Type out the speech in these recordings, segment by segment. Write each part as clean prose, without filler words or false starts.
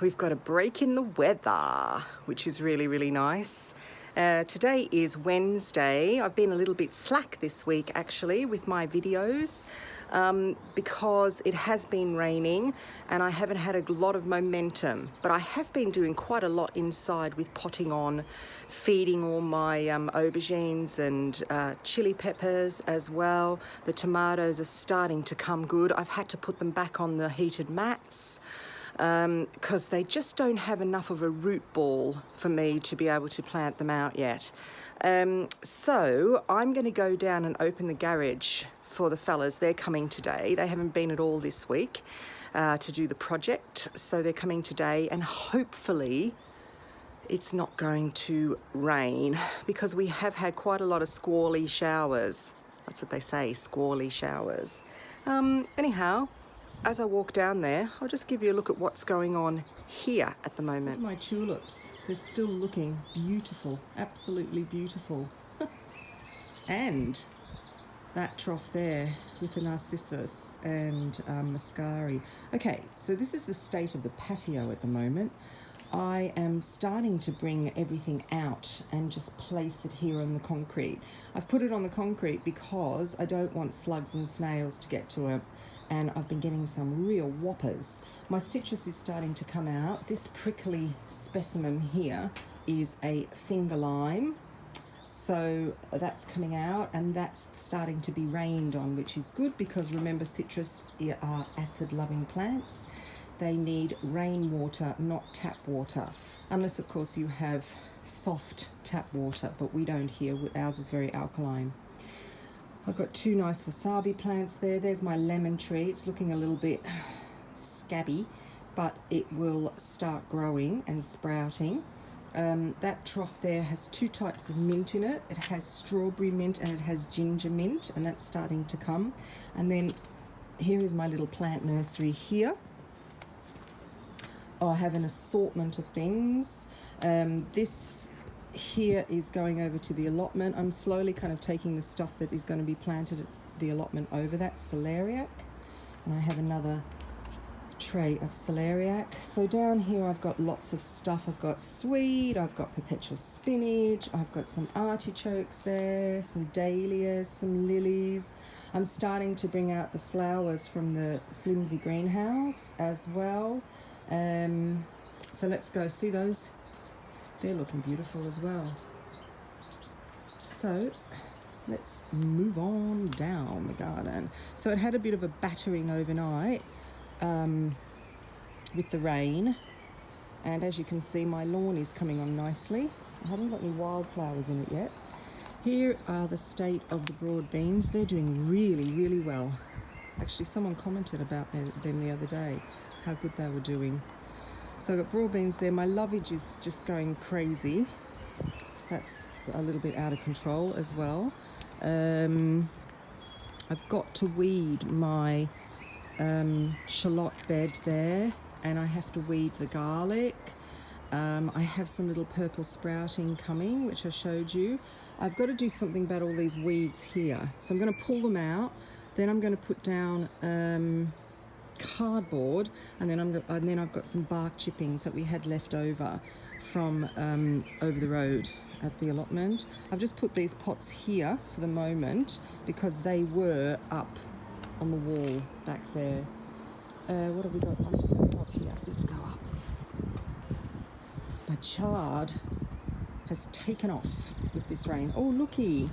We've got a break in the weather, which is really, really nice. Today is Wednesday. I've been a little bit slack this week actually with my videos because it has been raining and I haven't had a lot of momentum, but I have been doing quite a lot inside with potting on, feeding all my aubergines and chili peppers as well. The tomatoes are starting to come good. I've had to put them back on the heated mats because they just don't have enough of a root ball for me to be able to plant them out yet. So I'm going to go down and open the garage for the fellas. They're coming today. They haven't been at all this week to do the project, so they're coming today, and hopefully it's not going to rain because we have had quite a lot of squally showers. That's what they say, squally showers. Anyhow, as I walk down there, I'll just give you a look at what's going on here at the moment. Look at my tulips. They're still looking beautiful, absolutely beautiful. And that trough there with the narcissus and muscari. Okay, so this is the state of the patio at the moment. I am starting to bring everything out and just place it here on the concrete. I've put it on the concrete because I don't want slugs and snails to get to it, and I've been getting some real whoppers. My citrus is starting to come out. This prickly specimen here is a finger lime. So that's coming out, and that's starting to be rained on, which is good because remember, citrus are acid-loving plants. They need rainwater, not tap water, unless of course you have soft tap water, but we don't here. Ours is very alkaline. I've got two nice wasabi plants there. There's my lemon tree. It's looking a little bit scabby, but it will start growing and sprouting. That trough there has two types of mint in it. It has strawberry mint and it has ginger mint, and that's starting to come. And then here is my little plant nursery here. I have an assortment of things. This here is going over to the allotment. I'm slowly kind of taking the stuff that is going to be planted at the allotment over. That's celeriac, and I have another tray of celeriac. So down here I've got lots of stuff. I've got swede, I've got perpetual spinach, I've got some artichokes there, some dahlias, some lilies. I'm starting to bring out the flowers from the flimsy greenhouse as well. So let's go see those. They're looking beautiful as well. So let's move on down the garden. So it had a bit of a battering overnight with the rain, and as you can see, my lawn is coming on nicely. I haven't got any wildflowers in it yet. Here are the state of the broad beans. They're doing really, really well. Actually, someone commented about them the other day, how good they were doing. So I've got broad beans there. My lovage is just going crazy. That's a little bit out of control as well. I've got to weed my shallot bed there, and I have to weed the garlic. I have some little purple sprouting coming, which I showed you. I've got to do something about all these weeds here. So I'm going to pull them out. Then I'm going to put down cardboard, and then I've got some bark chippings that we had left over from over the road at the allotment. I've just put these pots here for the moment because they were up on the wall back there. What have we got? I'm just going to go up here. Let's go up. My chard has taken off with this rain. Oh, looky.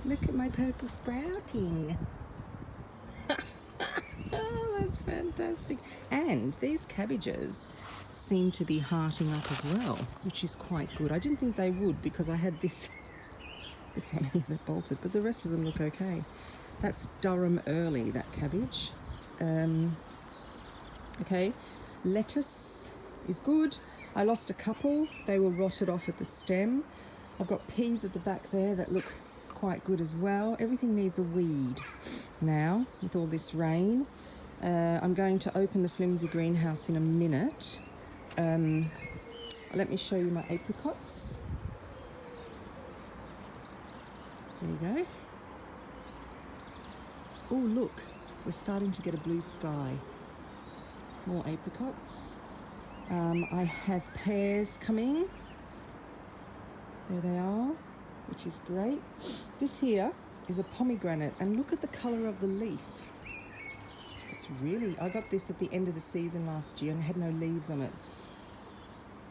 Look at my purple sprouting. Oh, that's fantastic. And these cabbages seem to be hearting up as well, which is quite good. I didn't think they would because I had this one here that bolted, but the rest of them look okay. That's Durham early, that cabbage. Okay, lettuce is good. I lost a couple. They were rotted off at the stem. I've got peas at the back there that look quite good as well. Everything needs a weed now with all this rain. I'm going to open the flimsy greenhouse in a minute. Let me show you my apricots. There you go. Oh, look, we're starting to get a blue sky. More apricots. I have pears coming. There they are, which is great. This here is a pomegranate, and look at the colour of the leaf. It's really, I got this at the end of the season last year and had no leaves on it.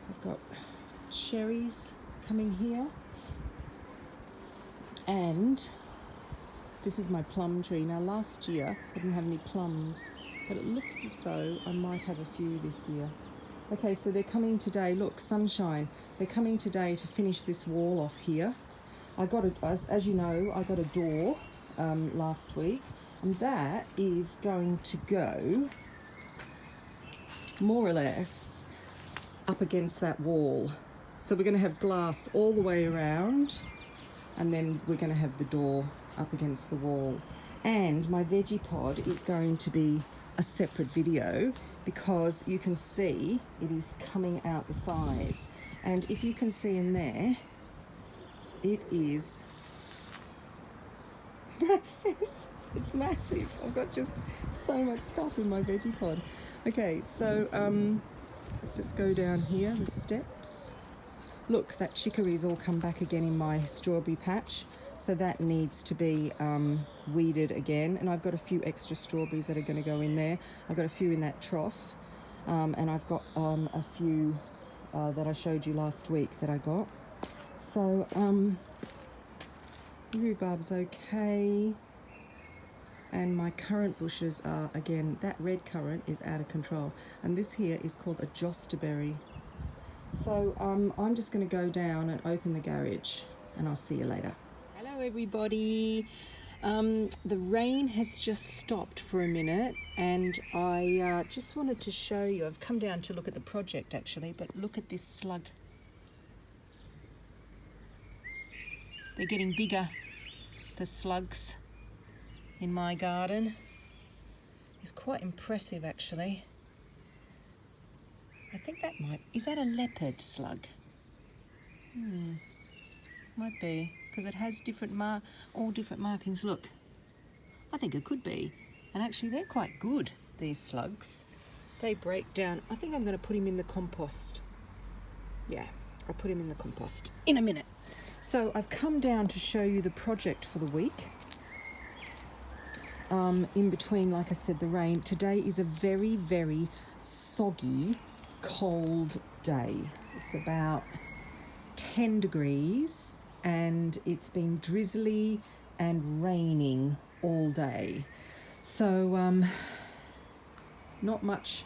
I've got cherries coming here, and this is my plum tree. Now last year I didn't have any plums, but it looks as though I might have a few this year. Okay, so they're coming today. Look, sunshine. They're coming today to finish this wall off here. I got as you know, I got a door last week, and that is going to go more or less up against that wall. So we're going to have glass all the way around, and then we're going to have the door up against the wall. And my veggie pod is going to be a separate video, because you can see it is coming out the sides, and if you can see in there, it is massive. It's massive. I've got just so much stuff in my veggie pod. Okay, so let's just go down here, the steps. Look, that chicory's all come back again in my strawberry patch, so that needs to be weeded again. And I've got a few extra strawberries that are going to go in there. I've got a few in that trough, and I've got a few that I showed you last week that I got. So rhubarb's okay, and my currant bushes are, again, that red currant is out of control, and this here is called a josterberry. So I'm just going to go down and open the garage, and I'll see you later. Hello everybody. The rain has just stopped for a minute, and I just wanted to show you, I've come down to look at the project actually, but look at this slug. They're getting bigger, the slugs in my garden. It's quite impressive actually. I think that is that a leopard slug? Might be, because it has all different markings. Look, I think it could be. And actually they're quite good, these slugs. They break down. I think I'm going to put him in the compost. Yeah, I'll put him in the compost in a minute. So I've come down to show you the project for the week. In between, like I said, the rain. Today is a very, very soggy, cold day. It's about 10 degrees, and it's been drizzly and raining all day. So not much.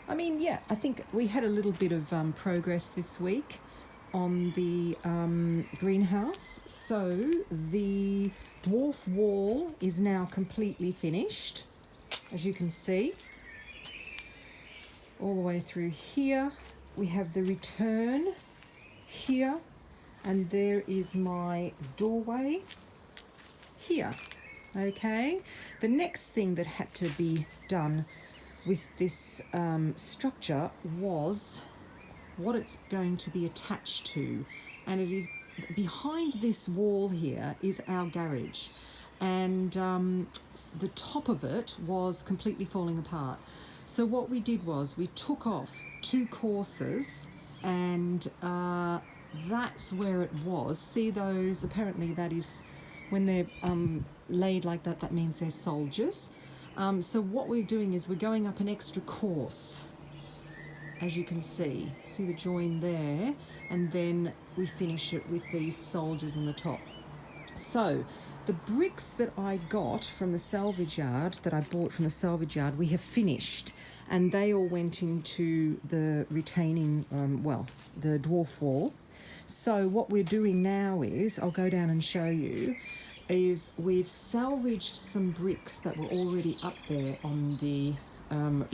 I mean, yeah, I think we had a little bit of progress this week on the greenhouse. So the dwarf wall is now completely finished, as you can see, all the way through here. We have the return here, and there is my doorway here. Okay, the next thing that had to be done with this structure was what it's going to be attached to, and it is behind this wall here is our garage, and the top of it was completely falling apart. So what we did was we took off 2 courses, and that's where it was. See those? Apparently that is, when they're laid like that, that means they're soldiers. So what we're doing is we're going up an extra course, as you can see. See the join there, and then we finish it with these soldiers in the top. So the bricks that I got from the salvage yard, that I bought from the salvage yard, we have finished, and they all went into the retaining, the dwarf wall. So what we're doing now is, I'll go down and show you, is we've salvaged some bricks that were already up there on the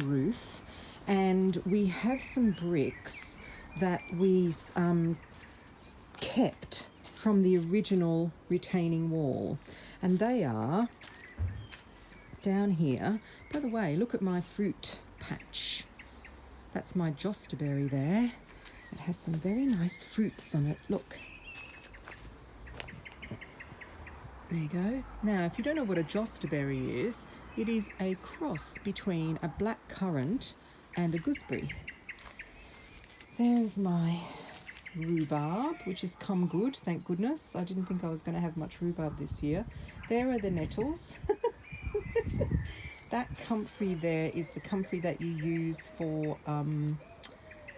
roof, and we have some bricks that we kept from the original retaining wall, and they are down here. By the way, look at my fruit patch. That's my josterberry there. It has some very nice fruits on it. Look. There you go. Now, if you don't know what a josterberry is, it is a cross between a black currant and a gooseberry. There is my rhubarb, which has come good, thank goodness. I didn't think I was going to have much rhubarb this year. There are the nettles. That comfrey there is the comfrey that you use for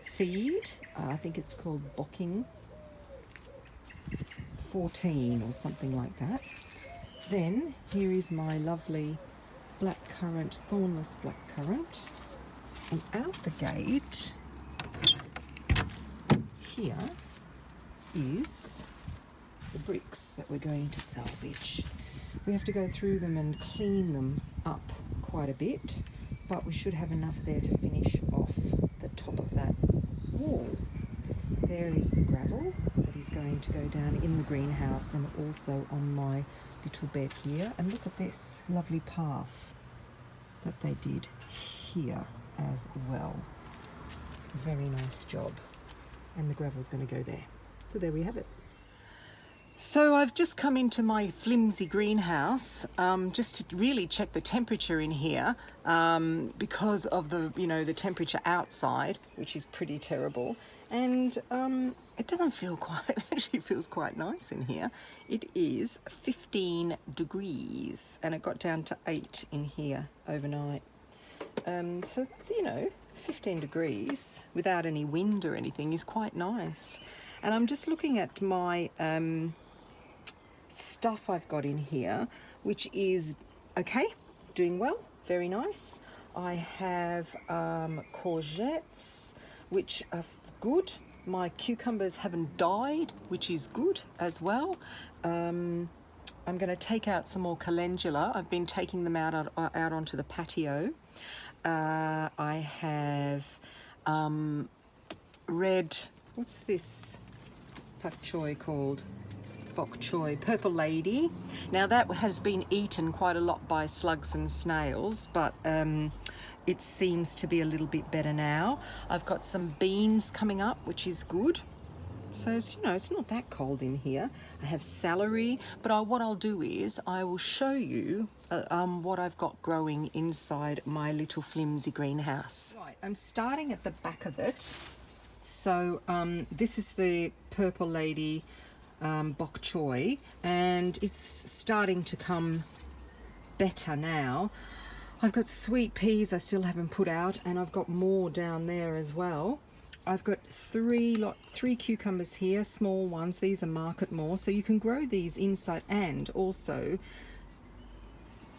feed. I think it's called bocking 14 or something like that. Then here is my lovely blackcurrant, thornless blackcurrant. And out the gate, here is the bricks that we're going to salvage. We have to go through them and clean them up quite a bit, but we should have enough there to finish off the top of that wall. There is the gravel that is going to go down in the greenhouse and also on my little bed here. And look at this lovely path that they did here as well. Very nice job. And the gravel's going to go there. So there we have it. So I've just come into my flimsy greenhouse just to really check the temperature in here because of the, the temperature outside, which is pretty terrible. And it doesn't feel quite, it actually feels quite nice in here. It is 15 degrees and it got down to 8 in here overnight. So that's, 15 degrees without any wind or anything is quite nice. And I'm just looking at my stuff I've got in here, which is okay, doing well, very nice. I have courgettes, which are good. My cucumbers haven't died, which is good as well. I'm going to take out some more calendula. I've been taking them out onto the patio. I have red, what's this Pak Choi called? Pak Choi, purple lady. Now that has been eaten quite a lot by slugs and snails, but it seems to be a little bit better now. I've got some beans coming up, which is good. So it's, it's not that cold in here. I have celery, but what I'll do is I will show you what I've got growing inside my little flimsy greenhouse. Right, I'm starting at the back of it. So this is the purple lady Pak Choi, and it's starting to come better now. I've got sweet peas I still haven't put out, and I've got more down there as well. I've got three cucumbers here, small ones. These are market more, so you can grow these inside. And also,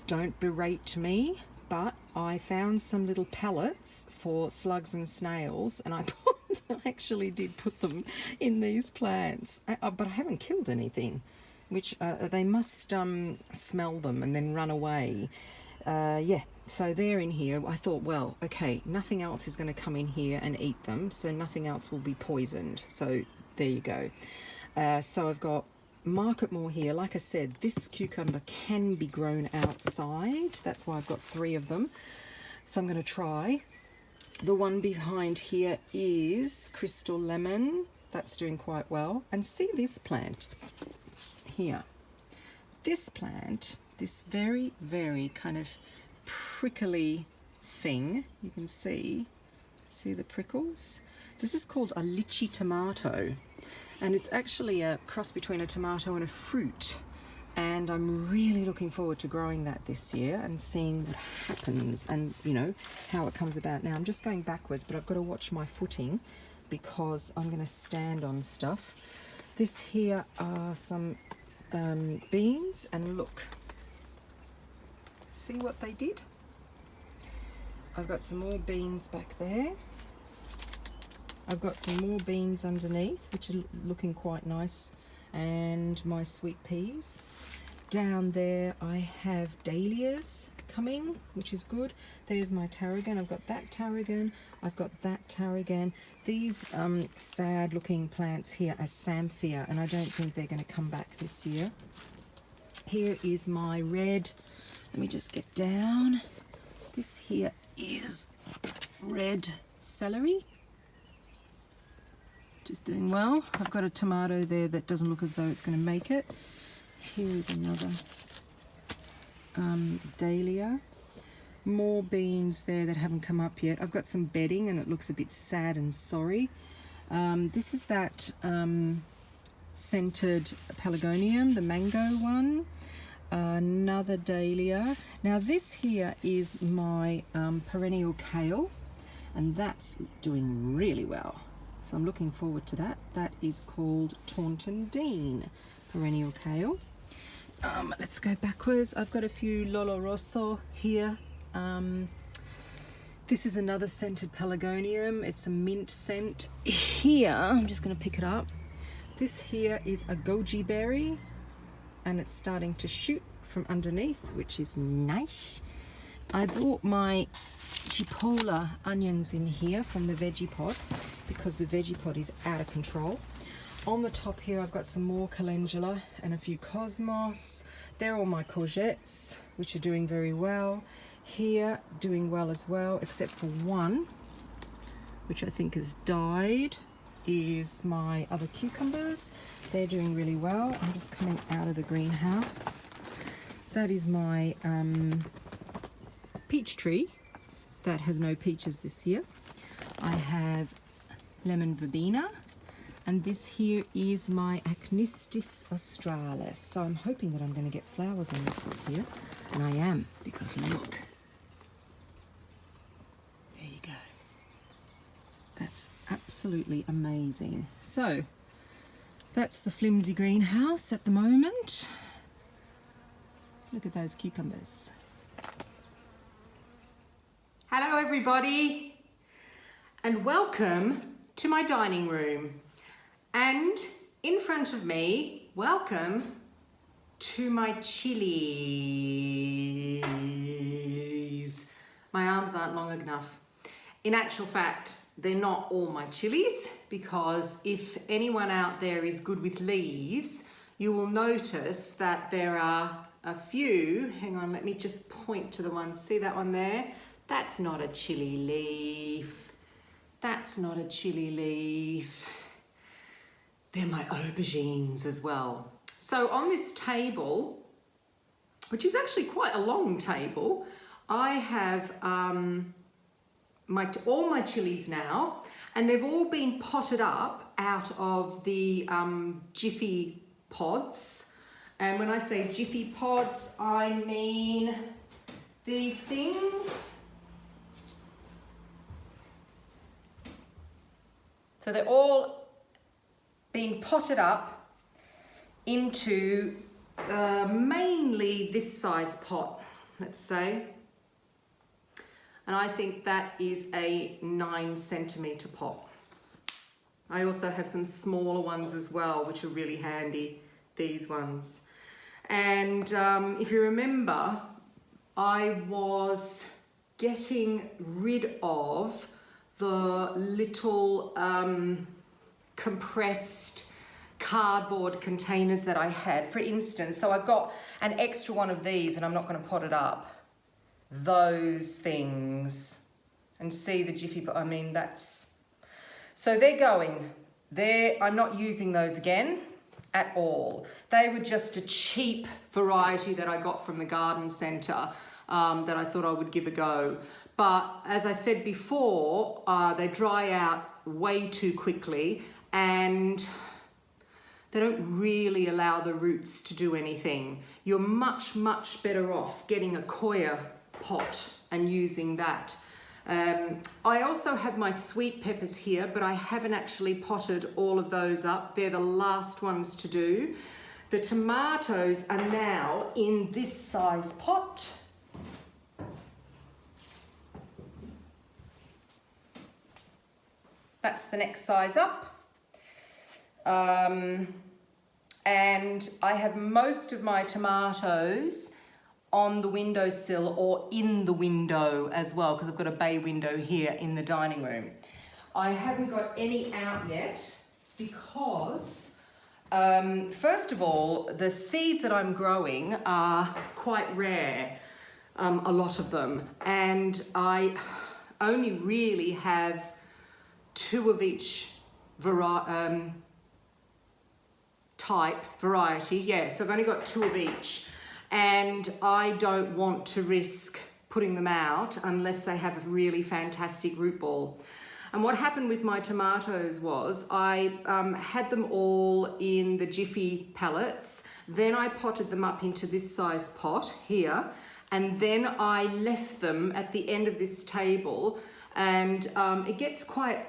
don't berate me, but I found some little pellets for slugs and snails, and I actually did put them in these plants, but I haven't killed anything, which they must smell them and then run away. Yeah, so they're in here. I thought, well, okay, nothing else is going to come in here and eat them, so nothing else will be poisoned. So there you go. So I've got market more here. Like I said, this cucumber can be grown outside. That's why I've got 3 of them. So I'm going to try. The one behind here is crystal lemon. That's doing quite well. And see this plant here. This plant, this very, very kind of prickly thing, you can see the prickles. This is called a litchi tomato, and it's actually a cross between a tomato and a fruit. And I'm really looking forward to growing that this year and seeing what happens and, how it comes about. Now, I'm just going backwards, but I've got to watch my footing because I'm going to stand on stuff. This here are some beans, and look. See what they did? I've got some more beans back there. I've got some more beans underneath, which are looking quite nice. And my sweet peas. Down there I have dahlias coming, which is good. There's my tarragon. I've got that tarragon. I've got that tarragon. These sad looking plants here are samphire, and I don't think they're going to come back this year. Here is my red. Let me just get down. This here is red celery. Just doing well. I've got a tomato there that doesn't look as though it's going to make it. Here is another dahlia. More beans there that haven't come up yet. I've got some bedding and it looks a bit sad and sorry. This is that scented pelargonium, the mango one. Another dahlia. Now this here is my perennial kale, and that's doing really well. So I'm looking forward to that. That is called Taunton Dean perennial kale. Let's go backwards. I've got a few Lolo Rosso here. This is another scented pelargonium. It's a mint scent. Here, I'm just going to pick it up. This here is a goji berry, and it's starting to shoot from underneath, which is nice. I brought my chipola onions in here from the veggie pod because the veggie pod is out of control. On the top here I've got some more calendula and a few cosmos. They're all my courgettes, which are doing very well. Here doing well as well, except for one which I think has died, is my other cucumbers. They're doing really well. I'm just coming out of the greenhouse. That is my peach tree that has no peaches this year. I have lemon verbena, and this here is my Acnistis australis. So I'm hoping that I'm going to get flowers on this year, and I am, because look, there you go. That's absolutely amazing. So that's the flimsy greenhouse at the moment. Look at those cucumbers. Hello everybody, and welcome to my dining room. And in front of me, welcome to my chilies. My arms aren't long enough. In actual fact, they're not all my chilies, because if anyone out there is good with leaves, you will notice that there are a few. Hang on, let me just point to the one. See that one there? That's not a chili leaf. That's not a chili leaf. They're my aubergines as well. So on this table, which is actually quite a long table, I have all my chilies now, and they've all been potted up out of the Jiffy pods. And when I say Jiffy pods, I mean these things. So they're all being potted up into mainly this size pot, let's say. And I think that is a 9 centimetre pot. I also have some smaller ones as well, which are really handy, these ones. And if you remember, I was getting rid of the little compressed cardboard containers that I had. For instance, so I've got an extra one of these, and I'm not going to pot it up. Those things, and see the Jiffy, I mean, that's, so they're going there. I'm not using those again at all. They were just a cheap variety that I got from the garden centre that I thought I would give a go. But as I said before, they dry out way too quickly, and they don't really allow the roots to do anything. You're much, much better off getting a coir pot and using that. I also have my sweet peppers here, but I haven't actually potted all of those up. They're the last ones to do. The tomatoes are now in this size pot. That's the next size up. And I have most of my tomatoes on the windowsill or in the window as well, because I've got a bay window here in the dining room. I haven't got any out yet because, first of all, the seeds that I'm growing are quite rare, a lot of them, and I only really have 2 of each variety. Yeah, so I've only got 2 of each. And I don't want to risk putting them out unless they have a really fantastic root ball. And what happened with my tomatoes was I had them all in the Jiffy pellets. Then I potted them up into this size pot here. And then I left them at the end of this table. And it gets quite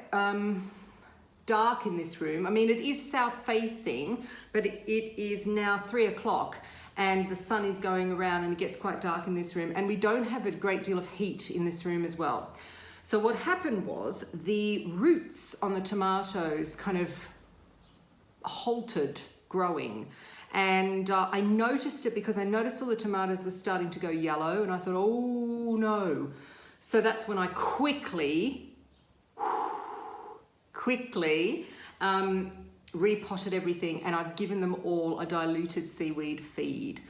dark in this room. I mean, it is south facing, but it is now 3 o'clock. And the sun is going around and it gets quite dark in this room. And we don't have a great deal of heat in this room as well. So what happened was the roots on the tomatoes kind of halted growing. And I noticed it because I noticed all the tomatoes were starting to go yellow and I thought, oh no. So that's when I quickly repotted everything, and I've given them all a diluted seaweed feed.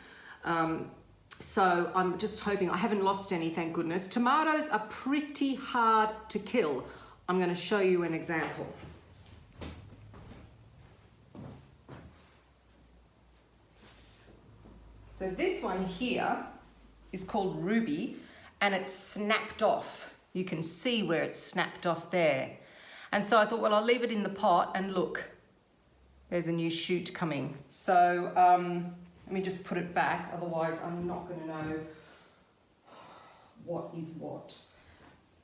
So I'm just hoping, I haven't lost any, thank goodness. Tomatoes are pretty hard to kill. I'm going to show you an example. So this one here is called Ruby, and it's snapped off. You can see where it's snapped off there. And so I thought, well, I'll leave it in the pot, and look, there's a new shoot coming. So let me just put it back, otherwise I'm not going to know what is what.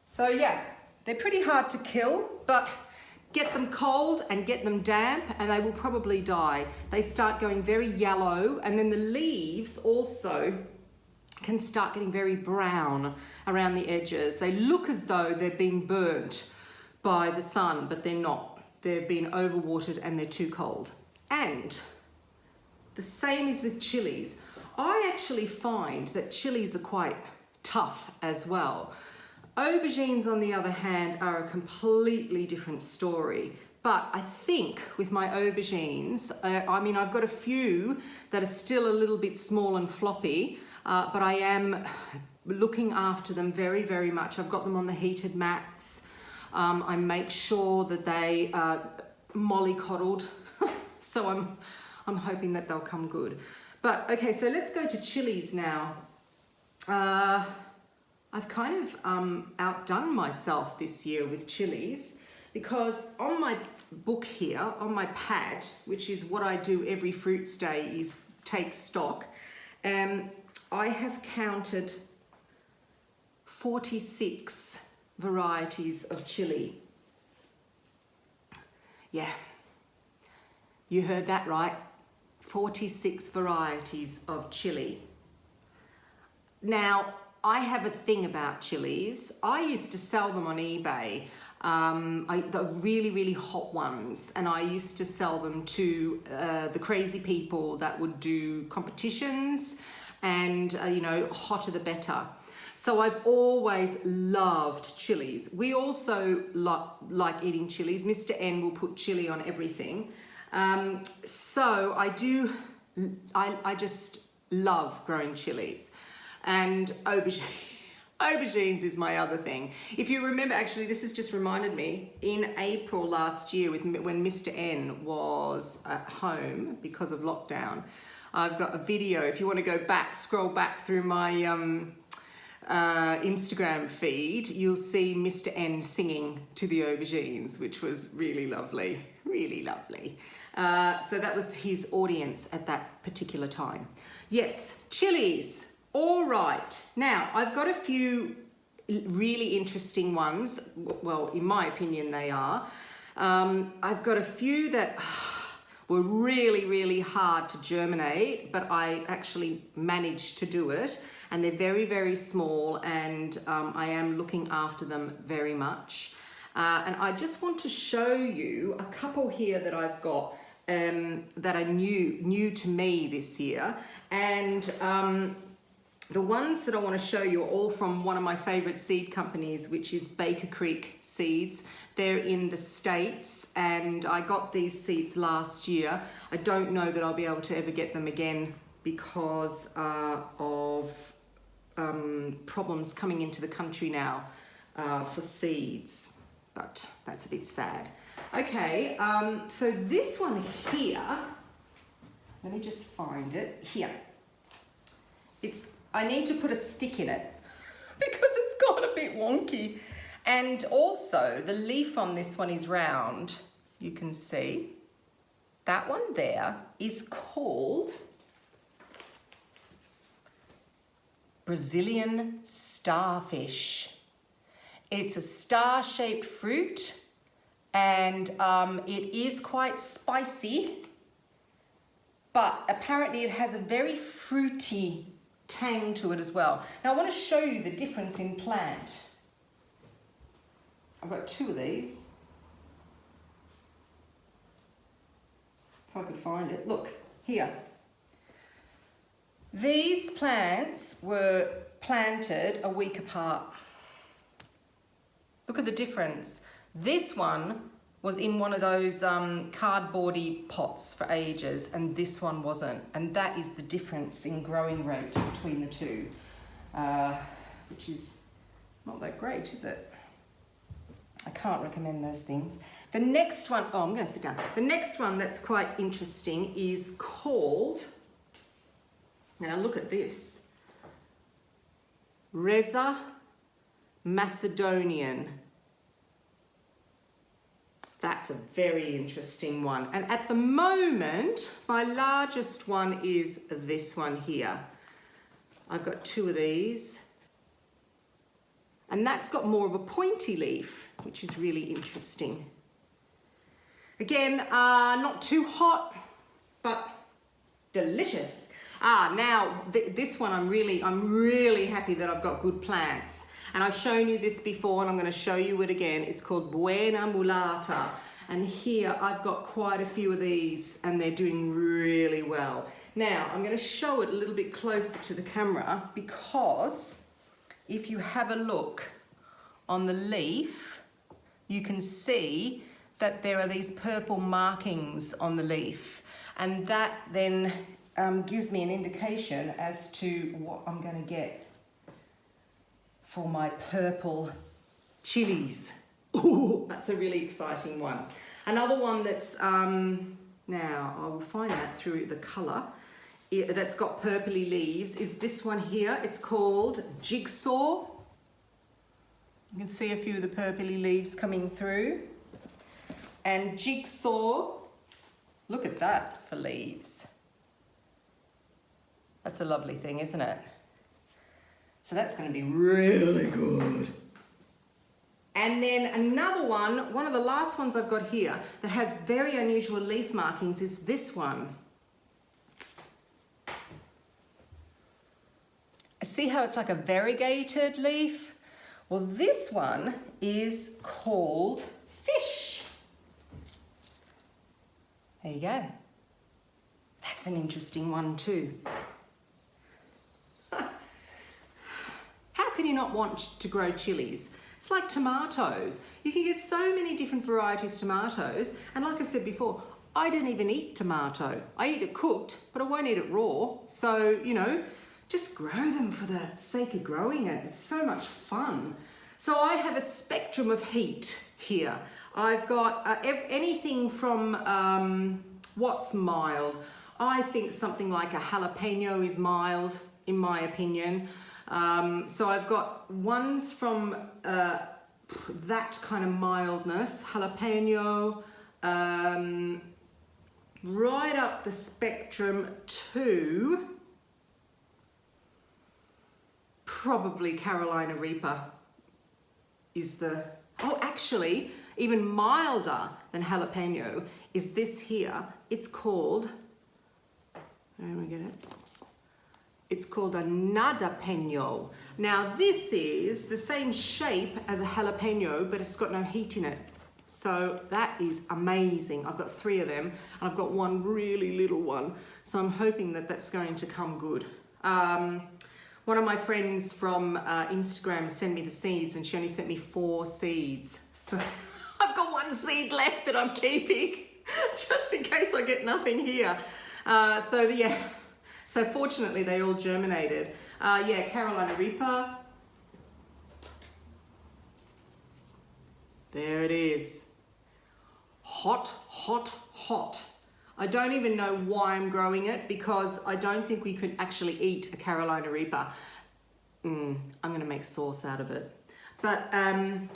So yeah, they're pretty hard to kill, but get them cold and get them damp and they will probably die. They start going very yellow, and then the leaves also can start getting very brown around the edges. They look as though they're being burnt by the sun, but they're not. They've been overwatered and they're too cold. And the same is with chilies. I actually find that chilies are quite tough as well. Aubergines, on the other hand, are a completely different story. But I think with my aubergines, I mean, I've got a few that are still a little bit small and floppy, but I am looking after them very, very much. I've got them on the heated mats. I make sure that they are mollycoddled, so I'm hoping that they'll come good. But okay, so let's go to chilies now. I've kind of outdone myself this year with chilies, because on my book here, on my pad, which is what I do every Fruits Day, is take stock, I have counted 46 varieties of chili. Yeah, you heard that right, 46 varieties of chili. Now, I have a thing about chilies. I used to sell them on eBay, the really, really hot ones, and I used to sell them to the crazy people that would do competitions, and you know, hotter the better. So I've always loved chilies. We also like eating chilies. Mr. N will put chili on everything. So I just love growing chilies. And aubergines is my other thing. If you remember, actually, this has just reminded me, in April last year, when Mr. N was at home because of lockdown, I've got a video. If you want to go back, scroll back through my Instagram feed, you'll see Mr. N singing to the aubergines, which was really lovely, really lovely. So that was his audience at that particular time. Yes, chilies. All right, now I've got a few really interesting ones. Well, in my opinion, they are. I've got a few that were really, really hard to germinate, but I actually managed to do it. And they're very, very small, and I am looking after them very much. And I just want to show you a couple here that I've got that are new to me this year. And the ones that I want to show you are all from one of my favorite seed companies, which is Baker Creek Seeds. They're in the States, and I got these seeds last year. I don't know that I'll be able to ever get them again because of problems coming into the country now for seeds, but that's a bit sad. Okay, so this one here, let me just find it here. I need to put a stick in it because it's got a bit wonky. And also the leaf on this one is round. You can see that one there is called Brazilian starfish. It's a star-shaped fruit, and it is quite spicy, but apparently it has a very fruity tang to it as well. Now I want to show you the difference in plant. I've got two of these. If I could find it. Look, here. These plants were planted a week apart. Look at the difference. This one was in one of those cardboardy pots for ages, and this one wasn't. And that is the difference in growing rate between the two, which is not that great, is it? I can't recommend those things. The next one, oh, I'm going to sit down. The next one that's quite interesting is called, now look at this, Reza Macedonian. That's a very interesting one. And at the moment, my largest one is this one here. I've got two of these. And that's got more of a pointy leaf, which is really interesting. Again, not too hot, but delicious. Now this one I'm really happy that I've got good plants. And I've shown you this before, and I'm going to show you it again. It's called Buena Mulata. And here I've got quite a few of these, and they're doing really well. Now, I'm going to show it a little bit closer to the camera, because if you have a look on the leaf, you can see that there are these purple markings on the leaf. And that then gives me an indication as to what I'm going to get for my purple chilies. Ooh, that's a really exciting one. Another one that's, now I will find that through the colour, that's got purpley leaves is this one here. It's called Jigsaw. You can see a few of the purpley leaves coming through. And Jigsaw, look at that for leaves. That's a lovely thing, isn't it? So that's going to be really good. And then another one of the last ones I've got here that has very unusual leaf markings is this one. See how it's like a variegated leaf? Well, this one is called Fish. There you go. That's an interesting one too. How can you not want to grow chilies? It's like tomatoes. You can get so many different varieties of tomatoes. And like I said before, I don't even eat tomato. I eat it cooked, but I won't eat it raw. So, you know, just grow them for the sake of growing it. It's so much fun. So I have a spectrum of heat here. I've got anything from what's mild. I think something like a jalapeno is mild, in my opinion. So I've got ones from that kind of mildness, jalapeno, right up the spectrum to probably Carolina Reaper is the, oh actually even milder than jalapeno is this here. It's called, where do we get it? It's called a nadapeño. Now this is the same shape as a jalapeno, but it's got no heat in it. So that is amazing. I've got 3 of them, and I've got one really little one. So I'm hoping that that's going to come good. One of my friends from Instagram sent me the seeds, and she only sent me 4 seeds. So I've got 1 seed left that I'm keeping, just in case I get nothing here. Yeah. So fortunately, they all germinated. Yeah, Carolina Reaper. There it is. Hot, hot, hot. I don't even know why I'm growing it, because I don't think we could actually eat a Carolina Reaper. I'm gonna make sauce out of it. But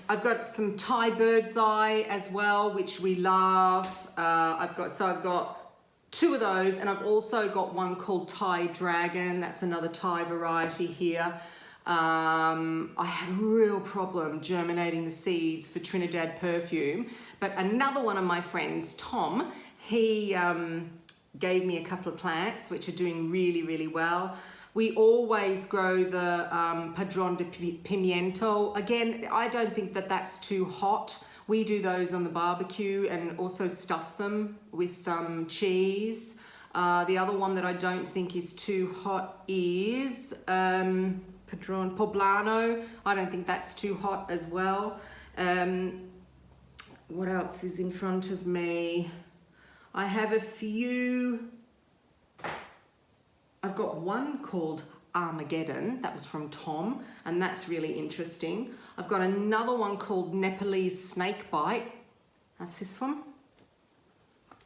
I've got some Thai bird's eye as well, which we love. I've got 2 of those, and I've also got one called Thai dragon. That's another Thai variety here. I had a real problem germinating the seeds for Trinidad perfume, but another one of my friends, Tom, he gave me a couple of plants which are doing really, really well. We always grow the Padron de Pimiento. Again, I don't think that that's too hot. We do those on the barbecue and also stuff them with cheese. The other one that I don't think is too hot is Padron Poblano. I don't think that's too hot as well. What else is in front of me? I have a few. I've got one called Armageddon. That was from Tom, and that's really interesting. I've got another one called Nepalese snakebite. That's this one.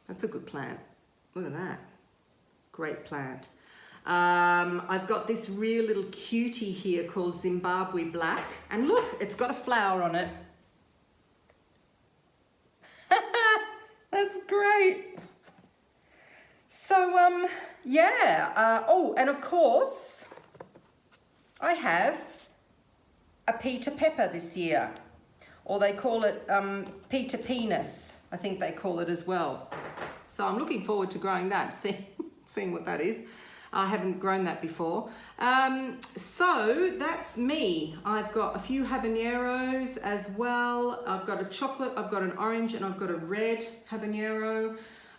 That's a good plant. Look at that. Great plant. I've got this real little cutie here called Zimbabwe Black, and look, it's got a flower on it. That's great. So, yeah. Oh, and of course, I have a Peter Pepper this year, or they call it Peter Penis. I think they call it as well. So I'm looking forward to growing that, seeing what that is. I haven't grown that before. So that's me. I've got a few habaneros as well. I've got a chocolate, I've got an orange, and I've got a red habanero.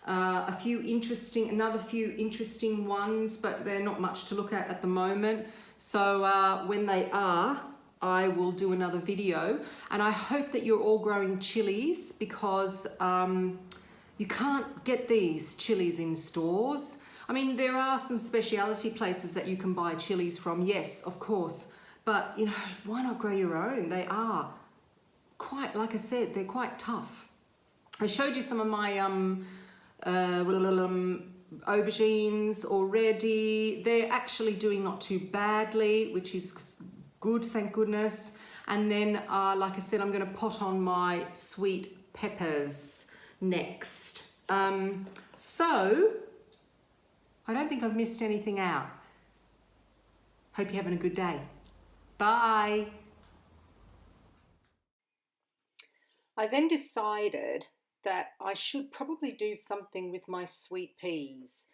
Another few interesting ones, but they're not much to look at the moment. So when they are, I will do another video. And I hope that you're all growing chilies, because you can't get these chilies in stores. I mean, there are some specialty places that you can buy chilies from, yes, of course. But, you know, why not grow your own? They are quite, like I said, they're quite tough. I showed you some of my aubergines already. They're actually doing not too badly, which is good, thank goodness. And then, like I said, I'm going to pot on my sweet peppers next. So I don't think I've missed anything out. Hope you're having a good day. Bye. I then decided that I should probably do something with my sweet peas.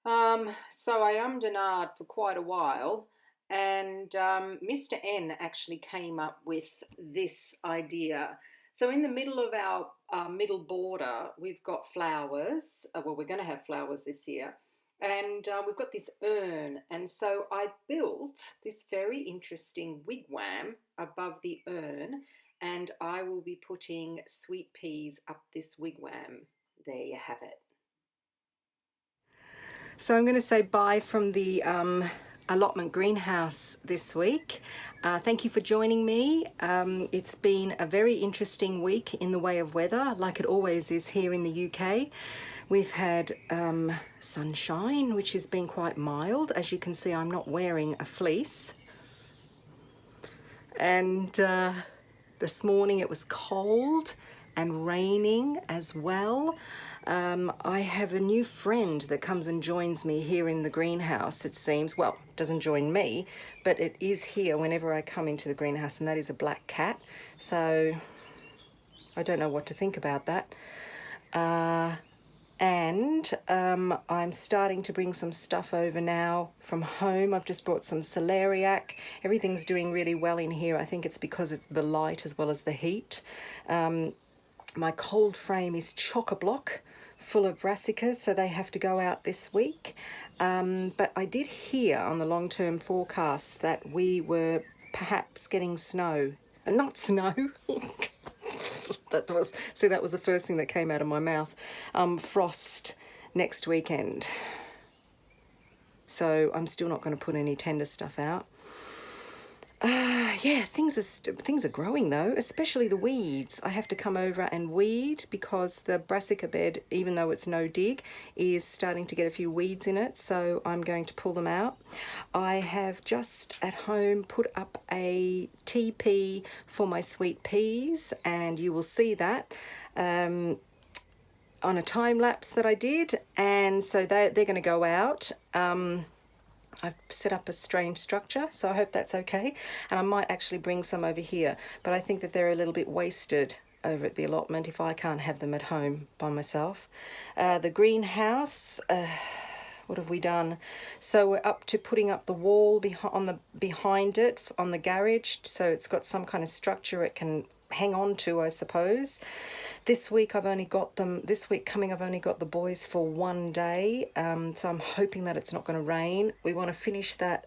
So I ummed and ahed for quite a while, and Mr. N actually came up with this idea. So in the middle of our middle border, we've got flowers. Well, we're going to have flowers this year. And we've got this urn, and so I built this very interesting wigwam above the urn, and I will be putting sweet peas up this wigwam. There you have it. So I'm going to say bye from the allotment greenhouse this week. Thank you for joining me. It's been a very interesting week in the way of weather, like it always is here in the UK. We've had sunshine, which has been quite mild. As you can see, I'm not wearing a fleece. And this morning it was cold and raining as well. I have a new friend that comes and joins me here in the greenhouse, it seems. Well, doesn't join me, but it is here whenever I come into the greenhouse, and that is a black cat. So I don't know what to think about that. And I'm starting to bring some stuff over now from home. I've just brought some celeriac. Everything's doing really well in here. I think it's because it's the light as well as the heat. My cold frame is chock-a-block full of brassicas, so they have to go out this week. But I did hear on the long-term forecast that we were perhaps getting snow. Not snow. That was the first thing that came out of my mouth. Frost next weekend. So I'm still not going to put any tender stuff out. Yeah, things are growing though, especially the weeds. I have to come over and weed because the brassica bed, even though it's no dig, is starting to get a few weeds in it, so I'm going to pull them out. I have just at home put up a TP for my sweet peas, and you will see that on a time lapse that I did, and so they're going to go out. I've set up a strange structure, so I hope that's okay. And I might actually bring some over here, but I think that they're a little bit wasted over at the allotment if I can't have them at home by myself. The greenhouse, what have we done? So we're up to putting up the wall behind it on the garage, so it's got some kind of structure it can hang on to, I suppose. This week I've only got them, this week coming I've only got the boys for one day, so I'm hoping that it's not going to rain. We want to finish that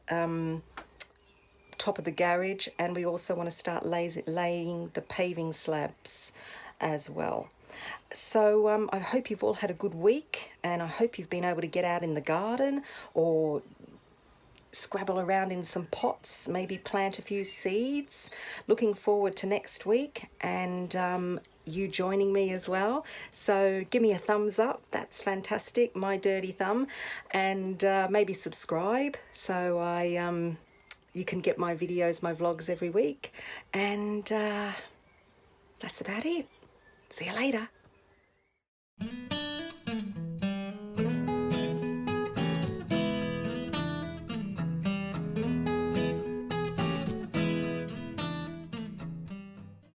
top of the garage, and we also want to start laying the paving slabs as well. So I hope you've all had a good week, and I hope you've been able to get out in the garden or scrabble around in some pots, maybe plant a few seeds. Looking forward to next week and you joining me as well. So give me a thumbs up, that's fantastic, my dirty thumb, and maybe subscribe so you can get my videos, my vlogs every week. And that's about it. See you later.